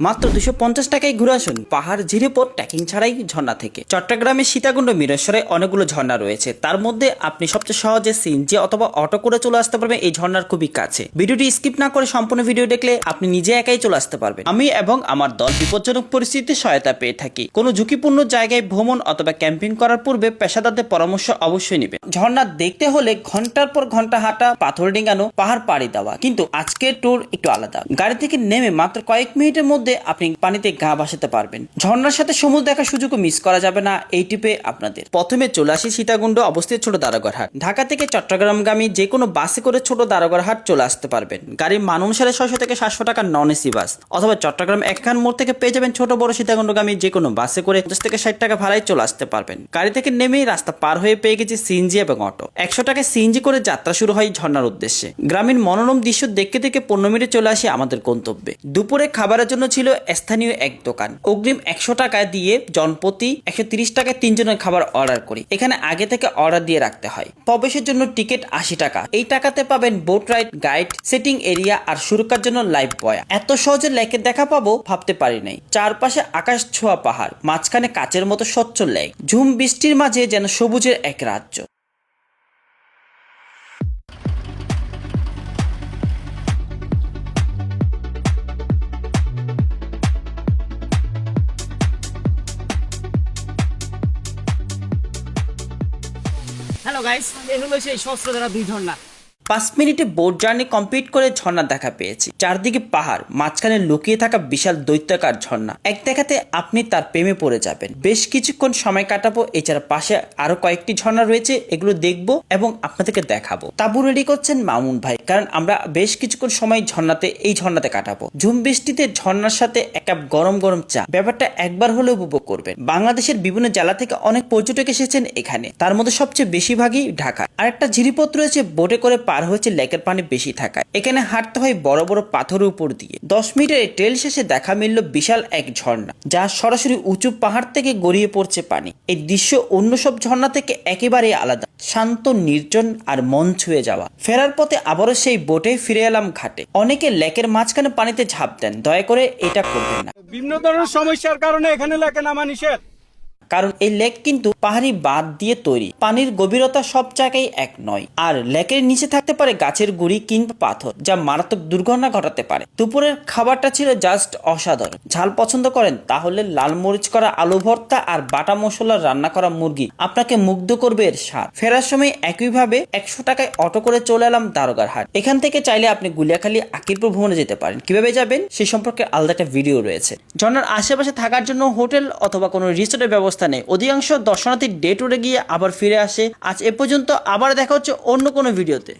মাত্র 250 টাকায় ঘুরে আসুন পাহাড় ঝিরে পথ ট্রেকিং ছাড়াই ঝর্ণা থেকে। চট্টগ্রামের সীতাকুণ্ড মিরেশ্বরে অনেকগুলো ঝর্ণা রয়েছে, তার মধ্যে আপনি সবচেয়ে সহজে সিএনজি অথবা অটো করে চলে আসতে পারবেন এই ঝর্ণার খুবই কাছে। ভিডিওটি স্কিপ না করে সম্পূর্ণ ভিডিও দেখলে আপনি নিজে একাই চলে আসতে পারবেন। আমি এবং আমার দল বিপজ্জনক পরিস্থিতিতে সহায়তা পেয়ে থাকি। কোনো ঝুঁকিপূর্ণ জায়গায় ভ্রমণ অথবা ক্যাম্পিং করার পূর্বে পেশাদারদের পরামর্শ অবশ্যই নেবেন। ঝর্ণা দেখতে হলে ঘন্টার পর ঘন্টা হাঁটা, পাথর ডিঙানো, পাহাড় পাড়ি দেওয়া, কিন্তু আজকের ট্যুর একটু আলাদা। গাড়ি থেকে নেমে মাত্র কয়েক মিনিটের মধ্যে আপনি পানিতে গা ভাসাতে পারবেন। ঝর্ণার সাথে সমুদ্র দেখার সুযোগও মিস করা যাবে না এই টিপে আপনাদের। প্রথমে চলে আসি সীতাকুণ্ড অবস্থিত ছোট দারোগারহাট। ঢাকা থেকে চট্টগ্রামগামী যে কোনো বাসে করে ছোট দারোগারহাট চলে আসতে পারবেন। গাড়ির মান অনুসারে 600 থেকে 700 টাকা নন এসি বাস, অথবা চট্টগ্রাম একখান মোড় থেকে পেয়ে যাবেন ছোট বড় সীতাকুণ্ডগামী যে কোনো বাসে করে 50 থেকে 60 টাকা ভাড়ায় চলে আসতে পারবেন। গাড়ি থেকে নেমেই রাস্তা পার হয়ে পেয়ে গেছি সিএনজি এবং অটো। 100 টাকায় সিএনজি করে যাত্রা শুরু হয় ঝর্ণার উদ্দেশ্যে। গ্রামীণ মনোরম দৃশ্য দেখতে দেখতে 15 মিনিটে চলে আসি আমাদের গন্তব্যে। দুপুরে খাবারের জন্য ছিল স্থানীয় এক দোকান। অগ্রিম 100 টাকা দিয়ে জনপ্রতি 130 টাকায় 3 জনের খাবার অর্ডার করি। এখানে আগে থেকে অর্ডার দিয়ে রাখতে হয়। প্রবেশের জন্য টিকিট 80 টাকা। এই টাকাতে পাবেন boat ride, guide, seating area আর সুরক্ষার জন্য লাইভ বয়। এত সহজে লেকের দেখা পাবো ভাবতে পারি নাই। চারপাশে আকাশ ছোঁয়া পাহাড়, মাঝখানে কাচের মতো স্বচ্ছ লেক, ঝুম বৃষ্টির মাঝে যেন সবুজের এক রাজ্য। হ্যালো গাইস, এই হলো সেই সহস্রধারা 2 ঝর্ণা। 5 মিনিটে বোট জার্নি কমপ্লিট করে ঝর্ণার দেখা পেয়েছি। চারদিকে পাহাড়, মাঝখানে লুকিয়ে থাকা বিশাল দৈত্যাকার ঝর্ণা। এক দেখাতে আপনি তার প্রেমে পড়ে যাবেন। বেশ কিছুক্ষণ সময় কাটাবো। এছাড়া পাশে আরো কয়েকটি ঝর্ণা রয়েছে, এগুলো দেখবো এবং আপনাদেরকে দেখাবো। তাবু রেডি করছেন মামুন ভাই, কারণ আমরা বেশ কিছুক্ষণ সময় এই ঝর্ণাতে কাটাবো। ঝুম বৃষ্টিতে ঝর্ণার সাথে এক কাপ গরম গরম চা, ব্যাপারটা একবার হলেও উপভোগ করবেন। বাংলাদেশের বিভিন্ন জেলা থেকে অনেক পর্যটক এসেছেন এখানে, তার মধ্যে সবচেয়ে বেশিরভাগই ঢাকা। আর একটা ঝিরিপথ রয়েছে বোটে করে পার হয়েছে লেকের পানি বেশি থাকায়। এখানে হাঁটতে হয় বড় বড় পাথরের উপর দিয়ে। 10 মিনিটের ট্রেল শেষে দেখা মিলল বিশাল এক ঝর্ণা, যা সরাসরি উঁচু পাহাড় থেকে গড়িয়ে পড়ছে পানি। এই দৃশ্য অন্য সব ঝর্ণা থেকে একেবারে আলাদা, শান্ত, নির্জন আর মন ছুঁয়ে যাওয়া। ফেরার পথে আবারও সেই বোটে ফিরে এলাম ঘাটে। অনেকে লেকের মাঝখানে পানিতে ঝাঁপ দেন, দয়া করে এটা করবেন না। বিভিন্ন ধরনের সমস্যার কারণে এখানে লেকে নামা নিষেধ। কারণ এই লেক কিন্তু পাহাড়ি বাঁধ দিয়ে তৈরি। পানির গভীরতা সব জায়গায় এক নয়, আর লেকের নিচে থাকতে পারে গাছের গুড়ি কিংবা পাথর, যা মারাত্মক দুর্ঘটনা ঘটাতে পারে। দুপুরের খাবারটা ছিল জাস্ট অসাধারণ। ঝাল পছন্দ করেন তাহলে লাল মরিচ করা আলু ভর্তা আর বাটা মশলার রান্না করা মুরগি আপনাকে মুগ্ধ করবে এর স্বাদ। ফেরার সময় একইভাবে 100 টাকায় অটো করে চলে এলাম দারোগারহাট। এখান থেকে চাইলে আপনি গুলিয়াখালী, আকিরপুর ভ্রমণে যেতে পারেন। কিভাবে যাবেন সেই সম্পর্কে আলাদা একটা ভিডিও রয়েছে। ঝর্ণার আশেপাশে থাকার জন্য হোটেল অথবা কোনো রিসোর্টের ব্যবস্থা নেই। অধিকাংশ দর্শনার্থী ডে ট্যুরে গিয়ে আবার ফিরে আসে। আজ এ পর্যন্ত, আবার দেখা হচ্ছে অন্য কোনো ভিডিওতে।